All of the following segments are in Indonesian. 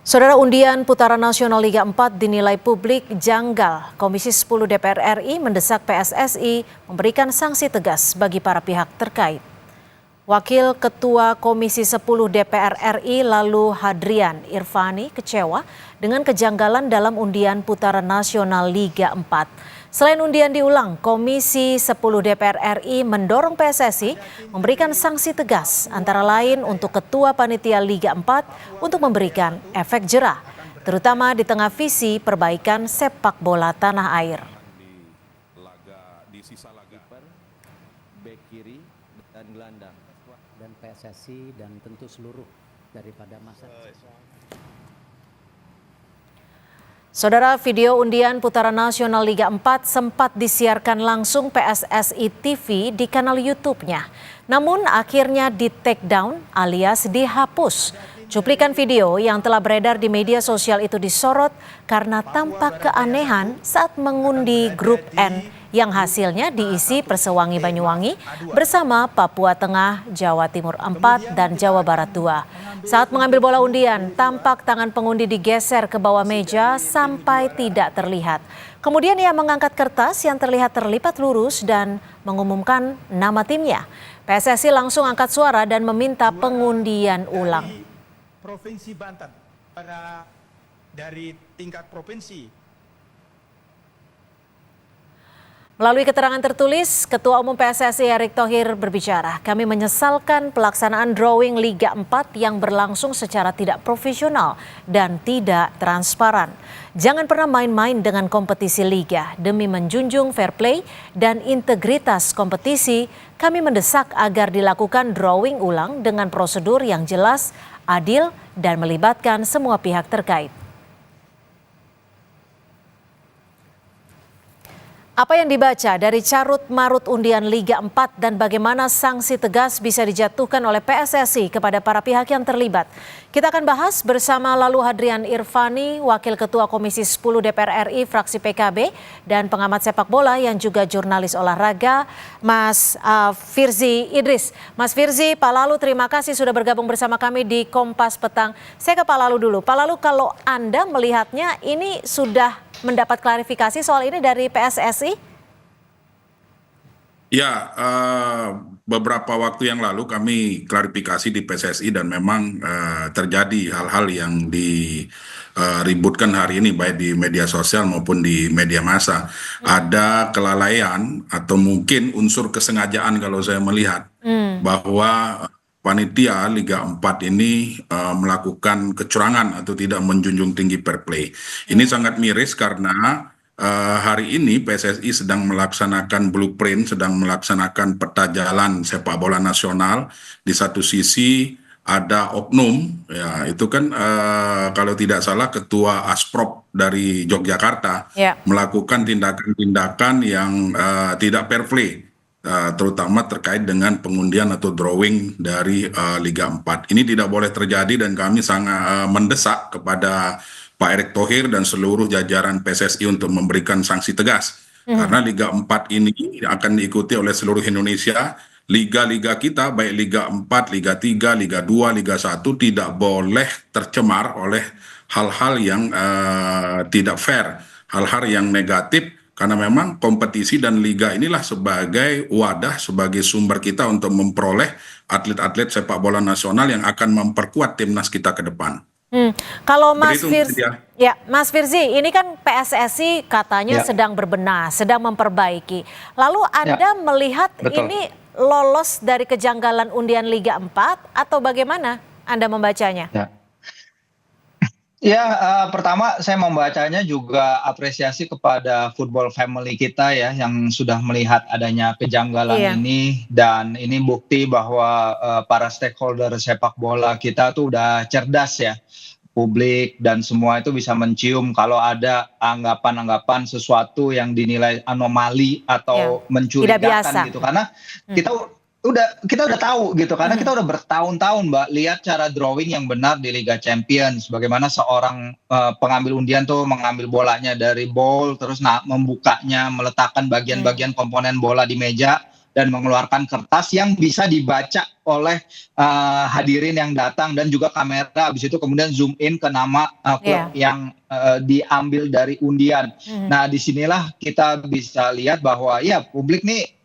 Saudara, undian putaran nasional Liga 4 dinilai publik janggal. Komisi 10 DPR RI mendesak PSSI memberikan sanksi tegas bagi para pihak terkait. Wakil Ketua Komisi 10 DPR RI Lalu Hadrian Irvani kecewa dengan kejanggalan dalam undian putaran nasional Liga 4. Selain undian diulang, Komisi 10 DPR RI mendorong PSSI memberikan sanksi tegas, antara lain untuk Ketua Panitia Liga 4 untuk memberikan efek jerah, terutama di tengah visi perbaikan sepak bola tanah air. Di sisa laga bek kiri dan gelandang dan PSSI dan tentu seluruh daripada masyarakat. Saudara, video undian putaran nasional Liga 4 sempat disiarkan langsung PSSI TV di kanal YouTube-nya. Namun akhirnya di take down alias dihapus. Cuplikan video yang telah beredar di media sosial itu disorot karena tampak keanehan saat mengundi grup N yang hasilnya diisi Persewangi Banyuwangi bersama Papua Tengah, Jawa Timur 4, dan Jawa Barat 2. Saat mengambil bola undian, tampak tangan pengundi digeser ke bawah meja sampai tidak terlihat. Kemudian ia mengangkat kertas yang terlihat terlipat lurus dan mengumumkan nama timnya. PSSI langsung angkat suara dan meminta pengundian ulang. Provinsi Banten para dari tingkat provinsi. Melalui keterangan tertulis, Ketua Umum PSSI Erick Thohir berbicara, "Kami menyesalkan pelaksanaan drawing Liga 4 yang berlangsung secara tidak profesional dan tidak transparan. Jangan pernah main-main dengan kompetisi liga. Demi menjunjung fair play dan integritas kompetisi, kami mendesak agar dilakukan drawing ulang dengan prosedur yang jelas, adil, dan melibatkan semua pihak terkait." Apa yang dibaca dari carut-marut undian Liga 4 dan bagaimana sanksi tegas bisa dijatuhkan oleh PSSI kepada para pihak yang terlibat? Kita akan bahas bersama Lalu Hadrian Irvani, Wakil Ketua Komisi 10 DPR RI fraksi PKB dan pengamat sepak bola yang juga jurnalis olahraga, Mas Firzi Idris. Mas Firzi, Pak Lalu, terima kasih sudah bergabung bersama kami di Kompas Petang. Saya ke Pak Lalu dulu. Pak Lalu, kalau Anda melihatnya ini sudah mendapat klarifikasi soal ini dari PSSI? Ya, beberapa waktu yang lalu kami klarifikasi di PSSI dan memang terjadi hal-hal yang diributkan hari ini baik di media sosial maupun di media massa. Ada kelalaian atau mungkin unsur kesengajaan kalau saya melihat bahwa panitia Liga 4 ini melakukan kecurangan atau tidak menjunjung tinggi fair play. Ini sangat miris karena hari ini PSSI sedang melaksanakan blueprint, sedang melaksanakan peta jalan sepak bola nasional. Di satu sisi ada oknum, ya itu kan kalau tidak salah Ketua Asprop dari Yogyakarta melakukan tindakan-tindakan yang tidak fair play. Terutama terkait dengan pengundian atau drawing dari Liga 4. Ini tidak boleh terjadi dan kami sangat mendesak kepada Pak Erick Thohir dan seluruh jajaran PSSI untuk memberikan sanksi tegas. Karena Liga 4 ini akan diikuti oleh seluruh Indonesia. Liga-liga kita baik Liga 4, Liga 3, Liga 2, Liga 1 tidak boleh tercemar oleh hal-hal yang tidak fair, hal-hal yang negatif. Karena memang kompetisi dan liga inilah sebagai wadah, sebagai sumber kita untuk memperoleh atlet-atlet sepak bola nasional yang akan memperkuat timnas kita ke depan. Kalau Mas Firzi, Mas Firzi, ini kan PSSI katanya sedang berbenah, sedang memperbaiki. Lalu Anda melihat ini lolos dari kejanggalan undian Liga 4 atau bagaimana Anda membacanya? Pertama saya membacanya juga apresiasi kepada football family kita ya yang sudah melihat adanya kejanggalan ini, dan ini bukti bahwa para stakeholder sepak bola kita tuh udah cerdas ya. Publik dan semua itu bisa mencium kalau ada anggapan-anggapan sesuatu yang dinilai anomali atau mencurigakan gitu, karena kita udah tahu gitu, karena kita udah bertahun-tahun Mbak lihat cara drawing yang benar di Liga Champions, bagaimana seorang pengambil undian tuh mengambil bolanya dari ball terus membukanya, meletakkan bagian-bagian komponen bola di meja, dan mengeluarkan kertas yang bisa dibaca oleh hadirin yang datang, dan juga kamera habis itu kemudian zoom in ke nama klub yang diambil dari undian. Nah, disinilah kita bisa lihat bahwa ya publik nih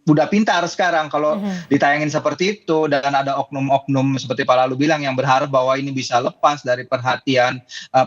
udah pintar sekarang kalau ditayangin seperti itu, dan ada oknum-oknum seperti Pak Lalu bilang yang berharap bahwa ini bisa lepas dari perhatian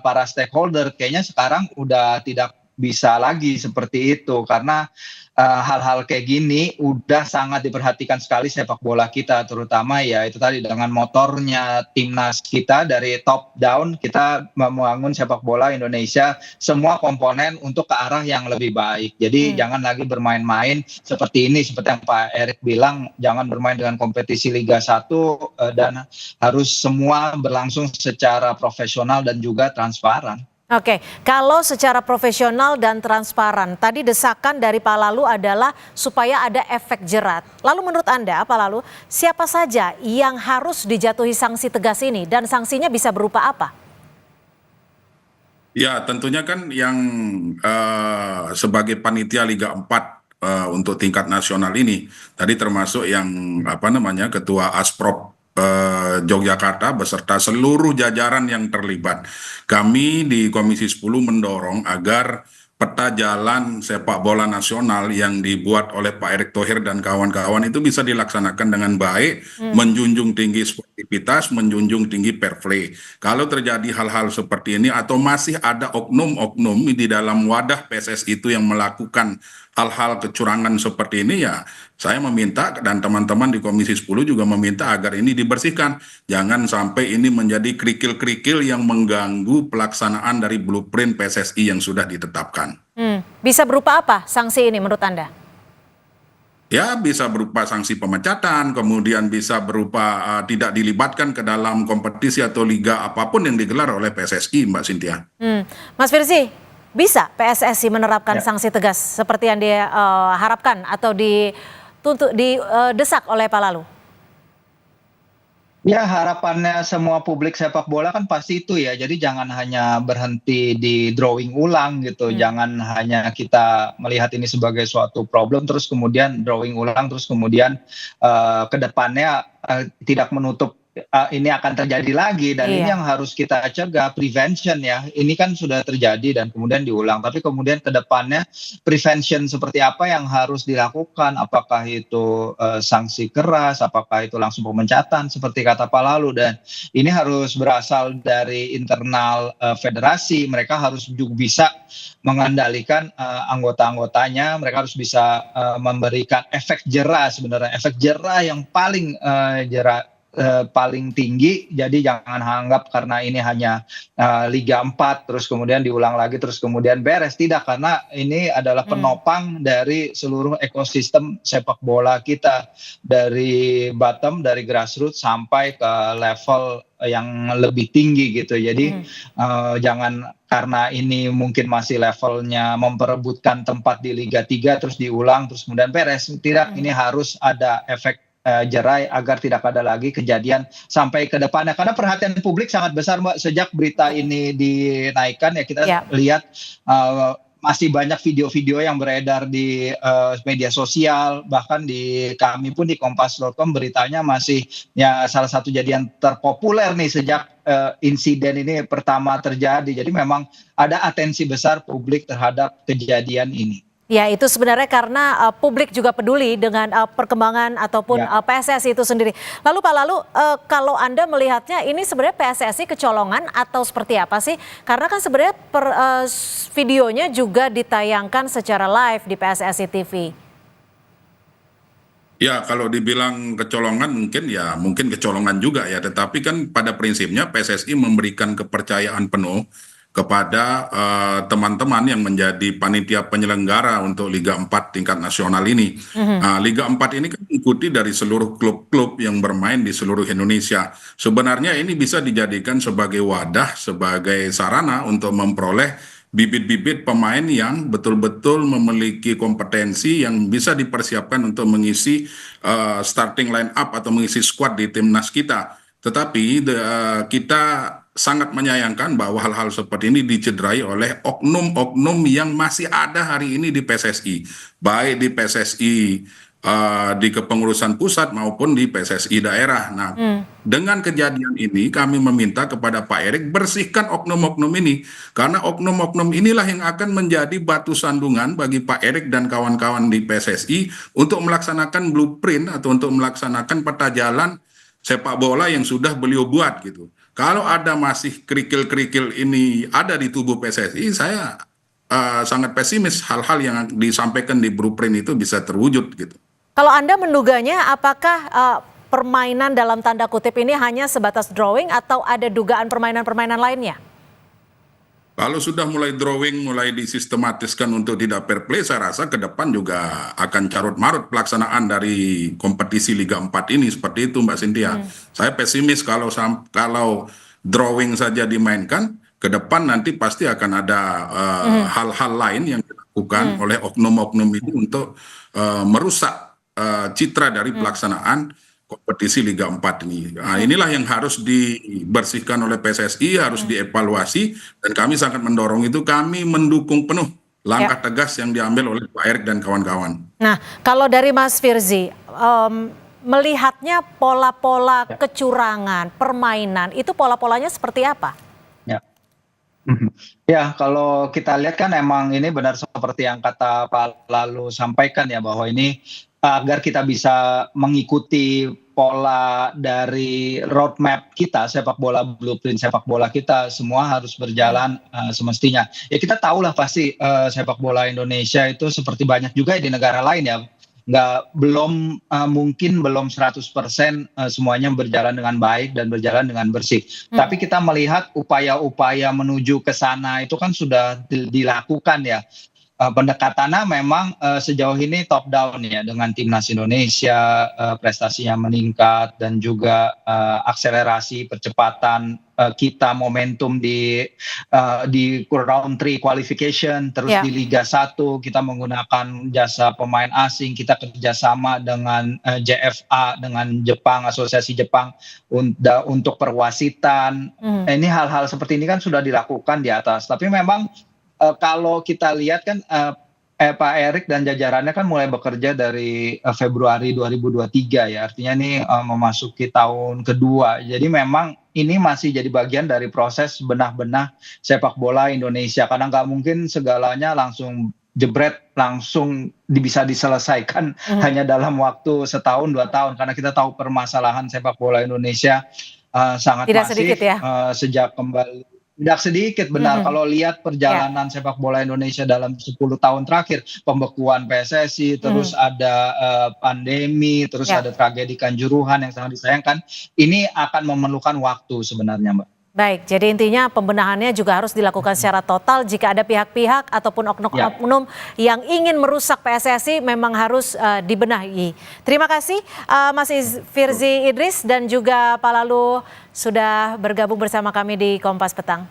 para stakeholder. Kayaknya sekarang udah tidak bisa lagi seperti itu, karena hal-hal kayak gini udah sangat diperhatikan sekali sepak bola kita, terutama ya itu tadi dengan motornya timnas kita dari top down, kita membangun sepak bola Indonesia semua komponen untuk ke arah yang lebih baik. Jadi jangan lagi bermain-main seperti ini, seperti yang Pak Erik bilang, jangan bermain dengan kompetisi Liga 1 dan harus semua berlangsung secara profesional dan juga transparan. Oke, kalau secara profesional dan transparan, tadi desakan dari Pak Lalu adalah supaya ada efek jerat. Lalu menurut Anda, Pak Lalu, siapa saja yang harus dijatuhi sanksi tegas ini dan sanksinya bisa berupa apa? Ya, tentunya kan yang sebagai panitia Liga 4 untuk tingkat nasional ini, tadi termasuk yang Ketua Asprop Yogyakarta beserta seluruh jajaran yang terlibat. Kami di Komisi 10 mendorong agar peta jalan sepak bola nasional yang dibuat oleh Pak Erick Thohir dan kawan-kawan itu bisa dilaksanakan dengan baik, menjunjung tinggi sportivitas, menjunjung tinggi fair play. Kalau terjadi hal-hal seperti ini atau masih ada oknum-oknum di dalam wadah PSSI itu yang melakukan hal-hal kecurangan seperti ini, ya saya meminta dan teman-teman di Komisi 10 juga meminta agar ini dibersihkan. Jangan sampai ini menjadi kerikil-kerikil yang mengganggu pelaksanaan dari blueprint PSSI yang sudah ditetapkan. Bisa berupa apa sanksi ini menurut Anda? Ya, bisa berupa sanksi pemecatan, kemudian bisa berupa tidak dilibatkan ke dalam kompetisi atau liga apapun yang digelar oleh PSSI, Mbak Cynthia. Mas Firzi, bisa PSSI menerapkan sanksi tegas seperti yang dia harapkan atau didesak oleh Pak Lalu? Ya, harapannya semua publik sepak bola kan pasti itu ya. Jadi jangan hanya berhenti di drawing ulang gitu. Jangan hanya kita melihat ini sebagai suatu problem terus kemudian drawing ulang, terus kemudian ke depannya tidak menutup ini akan terjadi lagi, dan ini yang harus kita cegah, prevention ya. Ini kan sudah terjadi dan kemudian diulang, tapi kemudian ke depannya prevention seperti apa yang harus dilakukan, apakah itu sanksi keras, apakah itu langsung pemecatan seperti kata Pak Lalu, dan ini harus berasal dari internal federasi. Mereka harus juga bisa mengendalikan anggota-anggotanya, mereka harus bisa memberikan efek jerah, sebenarnya efek jerah yang paling paling tinggi. Jadi jangan anggap karena ini hanya Liga 4 terus kemudian diulang lagi terus kemudian beres, tidak, karena ini adalah penopang dari seluruh ekosistem sepak bola kita, dari bottom, dari grassroots sampai ke level yang lebih tinggi gitu. Jadi jangan karena ini mungkin masih levelnya memperebutkan tempat di Liga 3 terus diulang terus kemudian beres, tidak. Ini harus ada efek jerai agar tidak ada lagi kejadian sampai ke depannya, karena perhatian publik sangat besar, Mbak. Sejak berita ini dinaikkan ya kita lihat masih banyak video-video yang beredar di media sosial, bahkan di kami pun di Kompas.com beritanya masih ya salah satu jadian terpopuler nih sejak insiden ini pertama terjadi. Jadi memang ada atensi besar publik terhadap kejadian ini. Ya, itu sebenarnya karena publik juga peduli dengan perkembangan ataupun PSSI itu sendiri. Lalu Pak Lalu, kalau Anda melihatnya ini sebenarnya PSSI kecolongan atau seperti apa sih? Karena kan sebenarnya videonya juga ditayangkan secara live di PSSI TV. Ya, kalau dibilang kecolongan mungkin kecolongan juga ya. Tetapi kan pada prinsipnya PSSI memberikan kepercayaan penuh kepada teman-teman yang menjadi panitia penyelenggara untuk Liga 4 tingkat nasional ini. Liga 4 ini kan mengikuti dari seluruh klub-klub yang bermain di seluruh Indonesia. Sebenarnya ini bisa dijadikan sebagai wadah, sebagai sarana untuk memperoleh bibit-bibit pemain yang betul-betul memiliki kompetensi yang bisa dipersiapkan untuk mengisi starting line up atau mengisi squad di timnas kita. Tetapi kita sangat menyayangkan bahwa hal-hal seperti ini dicederai oleh oknum-oknum yang masih ada hari ini di PSSI. Baik di PSSI di kepengurusan pusat maupun di PSSI daerah. Nah, dengan kejadian ini kami meminta kepada Pak Erik bersihkan oknum-oknum ini, karena oknum-oknum inilah yang akan menjadi batu sandungan bagi Pak Erik dan kawan-kawan di PSSI untuk melaksanakan blueprint atau untuk melaksanakan peta jalan sepak bola yang sudah beliau buat gitu. Kalau ada masih kerikil-kerikil ini ada di tubuh PSSI, saya sangat pesimis hal-hal yang disampaikan di blueprint itu bisa terwujud gitu. Kalau Anda menduganya, apakah permainan dalam tanda kutip ini hanya sebatas drawing atau ada dugaan permainan-permainan lainnya? Kalau sudah mulai drawing, mulai disistematiskan untuk tidak fair play, saya rasa ke depan juga akan carut-marut pelaksanaan dari kompetisi Liga 4 ini. Seperti itu Mbak Cynthia. Saya pesimis kalau drawing saja dimainkan, ke depan nanti pasti akan ada hal-hal lain yang dilakukan oleh oknum-oknum ini untuk merusak citra dari pelaksanaan kompetisi Liga 4 ini. Nah, inilah yang harus dibersihkan oleh PSSI, harus dievaluasi, dan kami sangat mendorong itu. Kami mendukung penuh langkah tegas yang diambil oleh Pak Erik dan kawan-kawan. Nah, kalau dari Mas Firzi, melihatnya pola-pola kecurangan, permainan, itu pola-polanya seperti apa? Ya. Ya, kalau kita lihat kan emang ini benar seperti yang kata Pak Lalu sampaikan ya, bahwa ini agar kita bisa mengikuti pola dari roadmap kita sepak bola, blueprint sepak bola kita, semua harus berjalan semestinya. Ya kita tahulah pasti sepak bola Indonesia itu seperti banyak juga di negara lain ya, mungkin belum 100% semuanya berjalan dengan baik dan berjalan dengan bersih. Tapi kita melihat upaya-upaya menuju ke sana itu kan sudah dilakukan ya. Pendekatannya memang sejauh ini top down ya, dengan timnas Indonesia prestasinya meningkat, dan juga akselerasi percepatan kita momentum di round 3 qualification, terus di Liga 1 kita menggunakan jasa pemain asing, kita kerjasama dengan JFA, dengan Jepang, Asosiasi Jepang untuk perwasitan. Ini hal-hal seperti ini kan sudah dilakukan di atas, tapi memang kalau kita lihat kan Pak Erik dan jajarannya kan mulai bekerja dari Februari 2023 ya, artinya ini memasuki tahun kedua. Jadi memang ini masih jadi bagian dari proses benah-benah sepak bola Indonesia, karena nggak mungkin segalanya langsung jebret, langsung bisa diselesaikan hanya dalam waktu setahun 2 tahun, karena kita tahu permasalahan sepak bola Indonesia sangat Tidak masif sedikit ya? sejak kembali. Tidak sedikit, benar. Kalau lihat perjalanan sepak bola Indonesia dalam 10 tahun terakhir, pembekuan PSSI, terus ada pandemi, terus ada tragedi Kanjuruhan yang sangat disayangkan, ini akan memerlukan waktu sebenarnya, Mbak. Baik, jadi intinya pembenahannya juga harus dilakukan secara total. Jika ada pihak-pihak ataupun oknum-oknum yang ingin merusak PSSI, memang harus dibenahi. Terima kasih Mas Firzi Idris dan juga Pak Lalu sudah bergabung bersama kami di Kompas Petang.